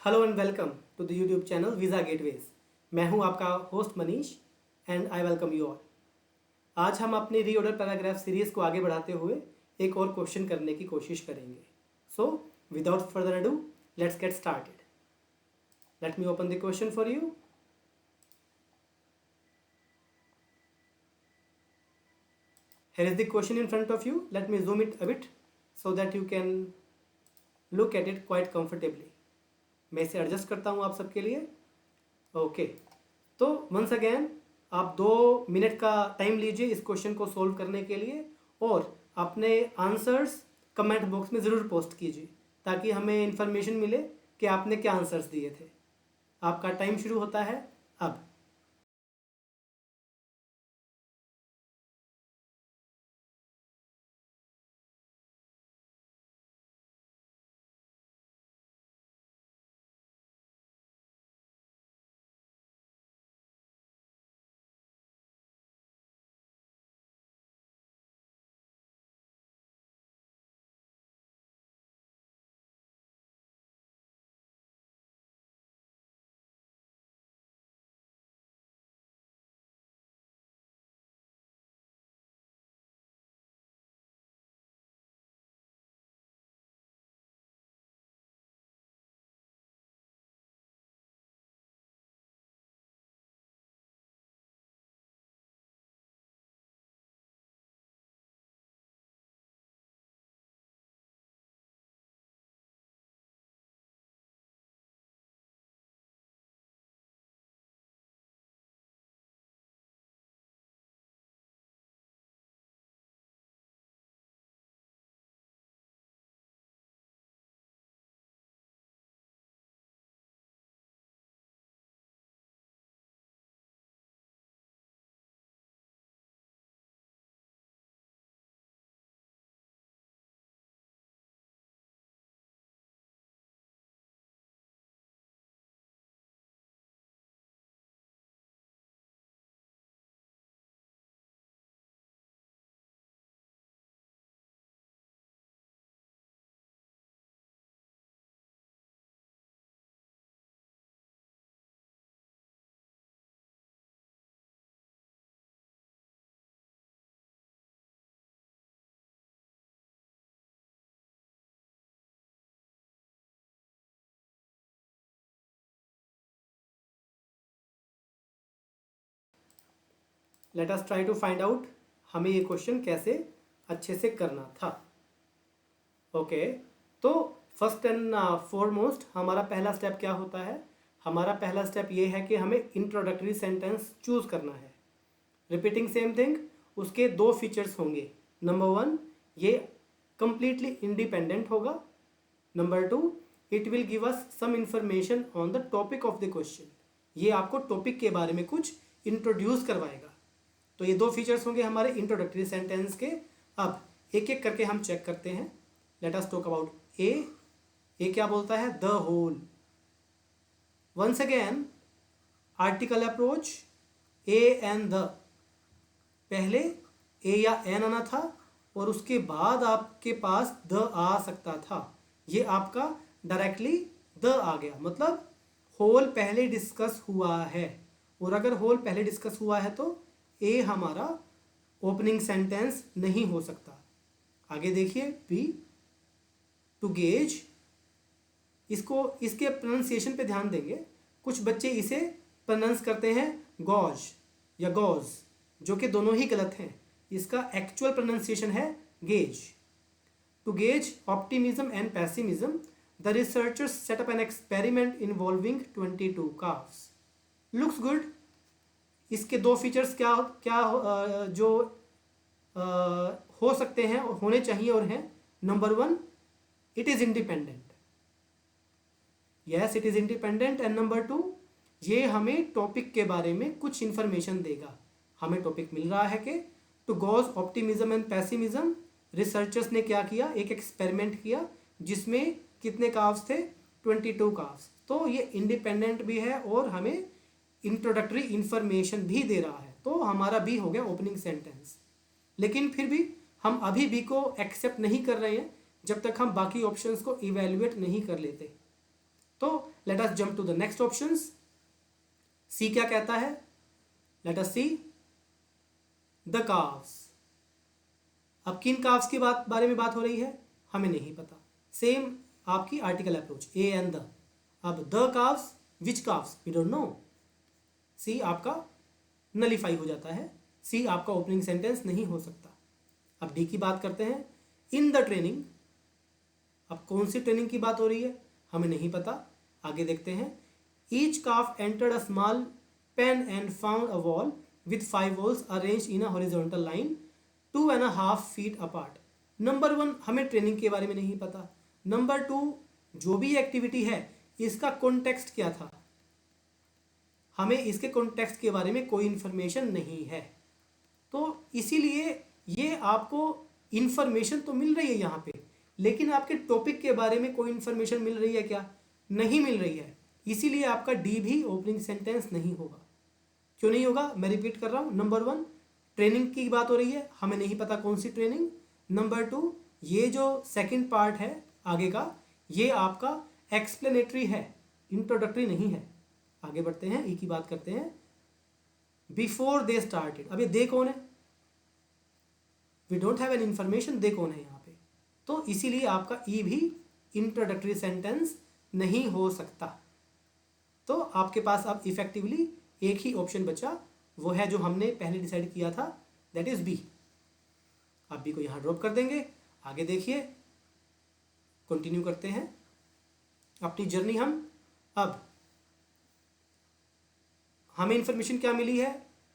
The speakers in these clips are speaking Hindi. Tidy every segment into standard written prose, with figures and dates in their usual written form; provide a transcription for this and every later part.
Hello and welcome to the YouTube channel visa gateways. मैं हूं आपका host Manish and I welcome you all. आज हम अपनी रीऑर्डर पैराग्राफ सीरीज़ को आगे बढ़ाते हुए एक और क्वेश्चन करने की कोशिश करेंगे। So without further ado let's get started. Let me open the question for you. Here is the question in front of you. Let me zoom it a bit so that you can look at it quite comfortably. मैं इसे एडजस्ट करता हूँ आप सबके लिए। ओके, तो वंस अगेन आप 2 मिनट का टाइम लीजिए इस क्वेश्चन को सोल्व करने के लिए और अपने आंसर्स कमेंट बॉक्स में ज़रूर पोस्ट कीजिए ताकि हमें इन्फॉर्मेशन मिले कि आपने क्या आंसर्स दिए थे। आपका टाइम शुरू होता है अब। Let us try to find out हमें ये क्वेश्चन कैसे अच्छे से करना था। ओके, तो फर्स्ट एंड फॉरमोस्ट हमारा पहला स्टेप क्या होता है? हमारा पहला स्टेप ये है कि हमें इंट्रोडक्टरी सेंटेंस चूज करना है। रिपीटिंग सेम थिंग, उसके 2 फीचर्स होंगे। नंबर 1, ये कंप्लीटली इंडिपेंडेंट होगा। Number 2, it will give us some information on the topic of the question. ये आपको टॉपिक के बारे में कुछ इंट्रोड्यूस करवाएगा। तो ये 2 फीचर्स होंगे हमारे इंट्रोडक्टरी सेंटेंस के। अब एक एक करके हम चेक करते हैं। Let us talk about a क्या बोलता है? The hole. Once again article approach a and the. पहले ए या एन आना था और उसके बाद आपके पास द आ सकता था। ये आपका डायरेक्टली द आ गया, मतलब होल पहले डिस्कस हुआ है। और अगर होल पहले डिस्कस हुआ है तो ए हमारा ओपनिंग सेंटेंस नहीं हो सकता। आगे देखिए बी, टू गेज। इसके प्रोनाउंसिएशन पे ध्यान देंगे। कुछ बच्चे इसे प्रोनाउंस करते हैं गॉज या गॉज, जो कि दोनों ही गलत हैं। इसका एक्चुअल प्रोनाउंसिएशन है gauge. To gauge optimism and pessimism, the researchers set up an experiment involving 22 calves। Looks good. इसके 2 फीचर्स क्या क्या जो हो सकते हैं, होने चाहिए और हैं। Number 1, it is independent. Yes, it is independent. And number 2, ये हमें टॉपिक के बारे में कुछ इंफॉर्मेशन देगा। हमें टॉपिक मिल रहा है कि to gauge optimism and pessimism, researchers ने क्या किया? एक एक्सपेरिमेंट किया जिसमें कितने काव्स थे? 22 काव्स। तो ये इंडिपेंडेंट भी है और हमें इंट्रोडक्टरी इंफॉर्मेशन भी दे रहा है। तो हमारा बी हो गया ओपनिंग सेंटेंस। लेकिन फिर भी हम अभी बी को एक्सेप्ट नहीं कर रहे हैं जब तक हम बाकी ऑप्शंस को इवेल्युएट नहीं कर लेते। तो let us jump to the next options. See क्या कहता है? Let us see the cows. अब किन काव्स की बारे में बात हो रही है हमें नहीं पता। सेम आपकी article approach, a and the. अब the cows, which cows, we don't know. See आपका नलीफाई हो जाता है, सी आपका ओपनिंग सेंटेंस नहीं हो सकता। अब डी की बात करते हैं, इन द ट्रेनिंग। अब कौन सी ट्रेनिंग की बात हो रही है हमें नहीं पता, आगे देखते हैं। Each calf entered a small pen and found a wall with 5 walls arrange in a horizontal line 2.5 feet apart. Number 1 हमें ट्रेनिंग के बारे में नहीं पता। नंबर 2 जो भी एक्टिविटी है इसका कॉन्टेक्स्ट क्या था, हमें इसके कॉन्टेक्स्ट के बारे में कोई इंफॉर्मेशन नहीं है। तो इसीलिए ये आपको इंफॉर्मेशन तो मिल रही है यहाँ पे, लेकिन आपके टॉपिक के बारे में कोई इंफॉर्मेशन मिल रही है क्या? नहीं मिल रही है। इसीलिए आपका डी भी ओपनिंग सेंटेंस नहीं होगा। क्यों नहीं होगा? मैं रिपीट कर रहा हूँ। नंबर 1 ट्रेनिंग की बात हो रही है, हमें नहीं पता कौन सी ट्रेनिंग। नंबर 2 ये जो सेकंड पार्ट है आगे का, ये आपका एक्सप्लेनेटरी है, इंट्रोडक्टरी नहीं है। आगे बढ़ते हैं, ई की बात करते हैं। बिफोर दे स्टार्टेड, अब ये दे कौन है? We don't have an information, they कौन है यहाँ पे? तो इसीलिए आपका ई भी इंट्रोडक्टरी सेंटेंस नहीं हो सकता। तो आपके पास अब इफेक्टिवली एक ही ऑप्शन बचा, वो है जो हमने पहले डिसाइड किया था, दैट इज बी। आप बी को यहाँ ड्रॉप कर देंगे। आगे देखिए, कंटिन्यू करते हैं अपनी जर्नी हम। अब हमें इंफॉर्मेशन क्या मिली है?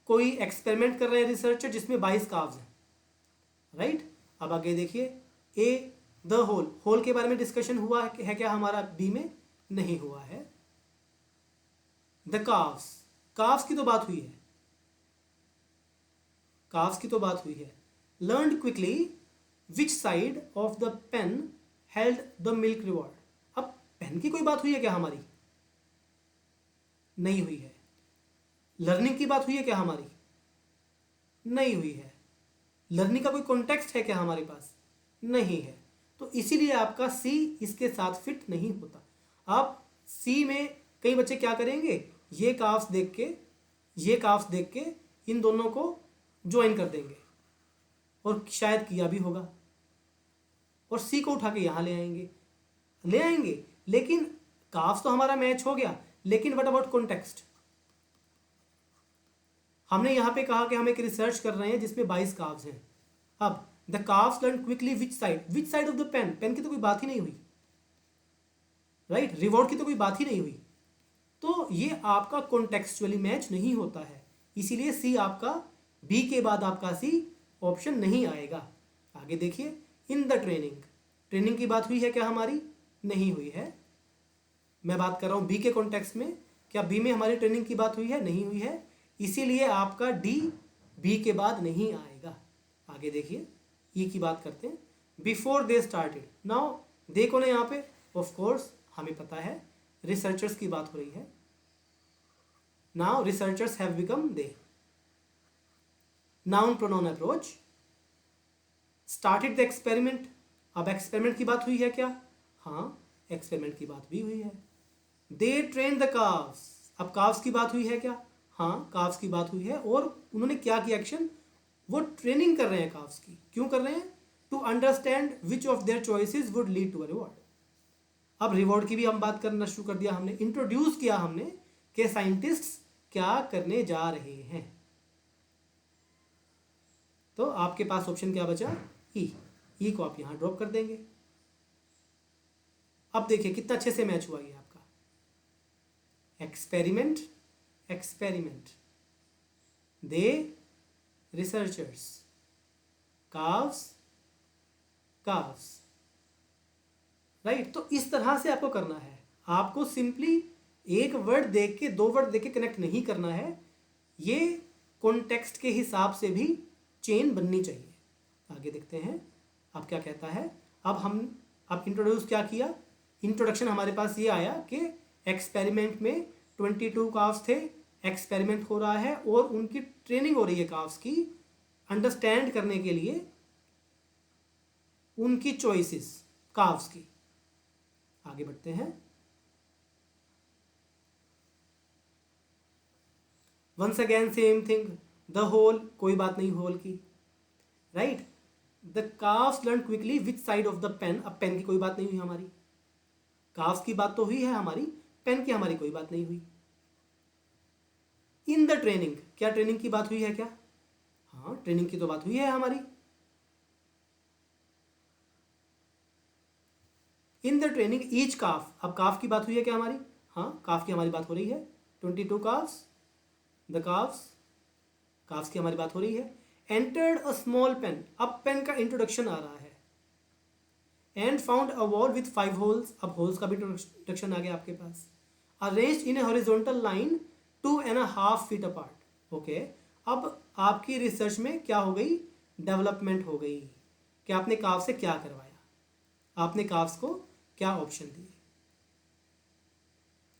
कोई एक्सपेरिमेंट कर रहे हैं रिसर्चर जिसमें 22 काव्स हैं, राइट। अब आगे देखिए, ए द होल, होल के बारे में डिस्कशन हुआ है क्या हमारा? बी में नहीं हुआ है। द काव्स, काव्स की तो बात हुई है, काव्स की तो बात हुई है। Learned quickly which side of the pen held the milk reward. अब पेन की कोई बात हुई है क्या हमारी? नहीं हुई है। लर्निंग की बात हुई है क्या हमारी? नहीं हुई है। लर्निंग का कोई कॉन्टेक्स्ट है क्या हमारे पास? नहीं है। तो इसीलिए आपका सी इसके साथ फिट नहीं होता। आप सी में कई बच्चे क्या करेंगे, ये काफ्स देख के, ये काफ्स देख के इन दोनों को ज्वाइन कर देंगे, और शायद किया भी होगा, और सी को उठा के यहाँ ले आएंगे। लेकिन काफ्स तो हमारा मैच हो गया, लेकिन व्हाट अबाउट कॉन्टेक्स्ट? हमने यहाँ पे कहा कि हम एक रिसर्च कर रहे हैं जिसमें 22 काव्स हैं। अब the calves learn quickly which side of the pen, pen की तो कोई बात ही नहीं हुई, राइट। रिवॉर्ड की तो कोई बात ही नहीं हुई। तो ये आपका कॉन्टेक्चुअली मैच नहीं होता है, इसीलिए सी आपका, बी के बाद आपका सी ऑप्शन नहीं आएगा। आगे देखिए, इन द ट्रेनिंग, ट्रेनिंग की बात हुई है क्या हमारी? नहीं हुई है। मैं बात कर रहा हूँ बी के कॉन्टेक्स्ट में, क्या बी में हमारी ट्रेनिंग की बात हुई है? नहीं हुई है। इसीलिए आपका डी बी के बाद नहीं आएगा। आगे देखिए, ई की बात करते हैं। Before they started, now they कौन है यहाँ पे? ऑफ कोर्स हमें पता है, रिसर्चर्स की बात हो रही है। Now researchers have become they. Noun pronoun approach, started the experiment. अब एक्सपेरिमेंट की बात हुई है क्या? हाँ, एक्सपेरिमेंट की बात भी हुई है। दे ट्रेन द काव्स, अब काव्स की बात हुई है क्या? हाँ, काव्स की बात हुई है। और उन्होंने क्या किया एक्शन? वो ट्रेनिंग कर रहे हैं काव्स की। क्यों कर रहे हैं? To understand which of their choices would lead to a reward. अब रिवॉर्ड की भी हम बात करना शुरू कर दिया, हमने इंट्रोड्यूस किया हमने कि साइंटिस्ट्स क्या करने जा रहे हैं। तो आपके पास ऑप्शन क्या बचा? ई को आप यहां ड्रॉप कर देंगे। अब देखिए कितना अच्छे से मैच हुआ ये आपका। एक्सपेरिमेंट, एक्सपेरिमेंट, दे रिसर्चर्स, काव्स, काव्स, राइट। तो इस तरह से आपको करना है। आपको सिंपली एक वर्ड देख के, 2 वर्ड देख के कनेक्ट नहीं करना है, ये कॉन्टेक्स्ट के हिसाब से भी चेन बननी चाहिए। आगे देखते हैं अब क्या कहता है। अब इंट्रोड्यूस क्या किया? इंट्रोडक्शन हमारे पास ये आया कि एक्सपेरिमेंट में 22 काव्स थे, एक्सपेरिमेंट हो रहा है और उनकी ट्रेनिंग हो रही है काव्स की, अंडरस्टैंड करने के लिए उनकी चॉइसेस काव्स की। आगे बढ़ते हैं। Once again same thing, the hole, कोई बात नहीं होल की, right. The calves learn quickly which side of the pen, अब पेन की कोई बात नहीं हुई हमारी, काफ्स की बात तो हुई है हमारी, पेन की हमारी कोई बात नहीं हुई। इन द ट्रेनिंग, क्या ट्रेनिंग की बात हुई है क्या? हाँ, ट्रेनिंग की तो बात हुई है हमारी। इन द ट्रेनिंग ईच काफ, अब काफ की बात हुई है क्या हमारी? हाँ, काफ की हमारी बात हो रही है। 22 काफ्स, द काफ्स, काफ्स की हमारी बात हो रही है। एंटर्ड अ स्मॉल पेन, अब पेन का इंट्रोडक्शन आ रहा है। And found a wall with 5 holes, अब होल्स का भी इंट्रोडक्शन आ गया आपके पास। Arranged in a horizontal line 2.5 feet apart. Okay, अब आपकी रिसर्च में क्या हो गई? डेवलपमेंट हो गई कि आपने काफ से क्या करवाया, आपने काफ्स को क्या ऑप्शन दिए।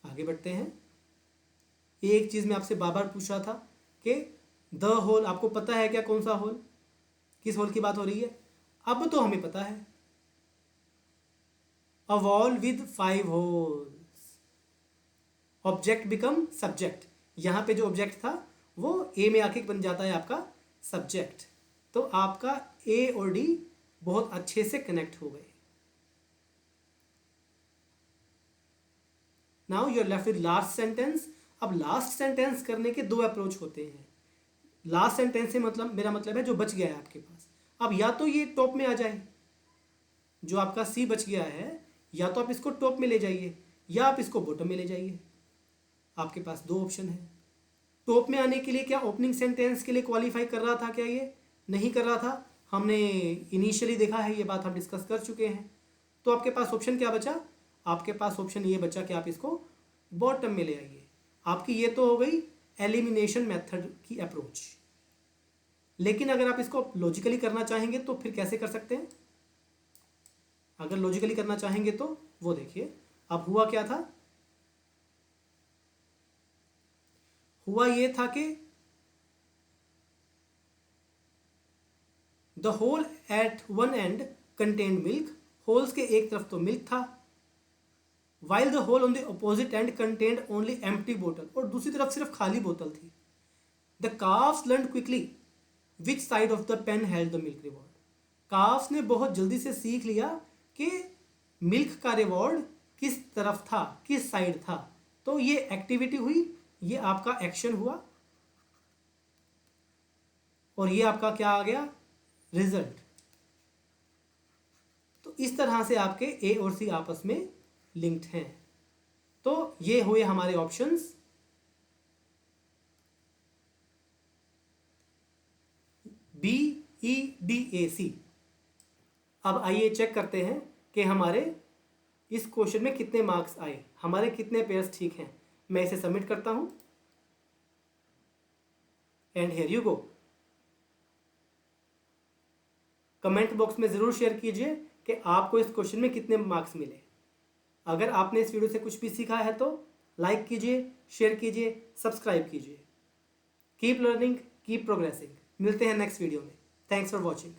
आगे बढ़ते हैं। एक चीज मैं आपसे बार बार पूछ रहा था कि द होल, आपको पता है क्या कौन सा होल, किस होल की बात हो रही है? अब तो हमें पता है, a wall with 5 holes, object become subject, यहां पे जो ऑब्जेक्ट था वो ए में आके बन जाता है आपका सब्जेक्ट। तो आपका ए और डी बहुत अच्छे से कनेक्ट हो गए। Now you are left with last sentence. अब लास्ट सेंटेंस करने के 2 अप्रोच होते हैं। लास्ट सेंटेंस से मतलब, मेरा मतलब है जो बच गया है आपके पास। अब या तो ये टॉप में आ जाए, जो आपका सी बच गया है, या तो आप इसको टॉप में ले जाइए या आप इसको बॉटम में ले जाइए। आपके पास 2 ऑप्शन है। टॉप में आने के लिए क्या ओपनिंग सेंटेंस के लिए क्वालिफाई कर रहा था क्या? ये नहीं कर रहा था, हमने इनिशियली देखा है, ये बात हम डिस्कस कर चुके हैं। तो आपके पास ऑप्शन क्या बचा? आपके पास ऑप्शन ये बचा कि आप इसको बॉटम में ले आइए। आपकी ये तो हो गई एलिमिनेशन मेथड की अप्रोच। लेकिन अगर आप इसको लॉजिकली करना चाहेंगे तो फिर कैसे कर सकते हैं? अगर लॉजिकली करना चाहेंगे तो वो देखिए, अब हुआ क्या था? हुआ ये था कि the hole at one end contained milk, holes के एक तरफ तो मिल्क था, while the hole on the opposite end contained only empty बोतल, और दूसरी तरफ सिर्फ खाली बोतल थी। The calves learn quickly which side of the pen held the milk reward, काफ्स ने बहुत जल्दी से सीख लिया कि मिल्क का रिवॉर्ड किस तरफ था, किस साइड था। तो ये एक्टिविटी हुई, ये आपका एक्शन हुआ, और ये आपका क्या आ गया? रिजल्ट। तो इस तरह से आपके ए और सी आपस में लिंक्ड हैं। तो ये हुए हमारे ऑप्शंस बी, ई, डी, ए, सी। अब आइए चेक करते हैं कि हमारे इस क्वेश्चन में कितने मार्क्स आए, हमारे कितने पेयर्स ठीक हैं। मैं इसे सबमिट करता हूं and here you go. Comment box में ज़रूर शेयर कीजिए कि आपको इस क्वेश्चन में कितने मार्क्स मिले। अगर आपने इस वीडियो से कुछ भी सीखा है तो लाइक कीजिए, शेयर कीजिए, सब्सक्राइब कीजिए। Keep learning, keep progressing. मिलते हैं नेक्स्ट वीडियो में। Thanks for watching.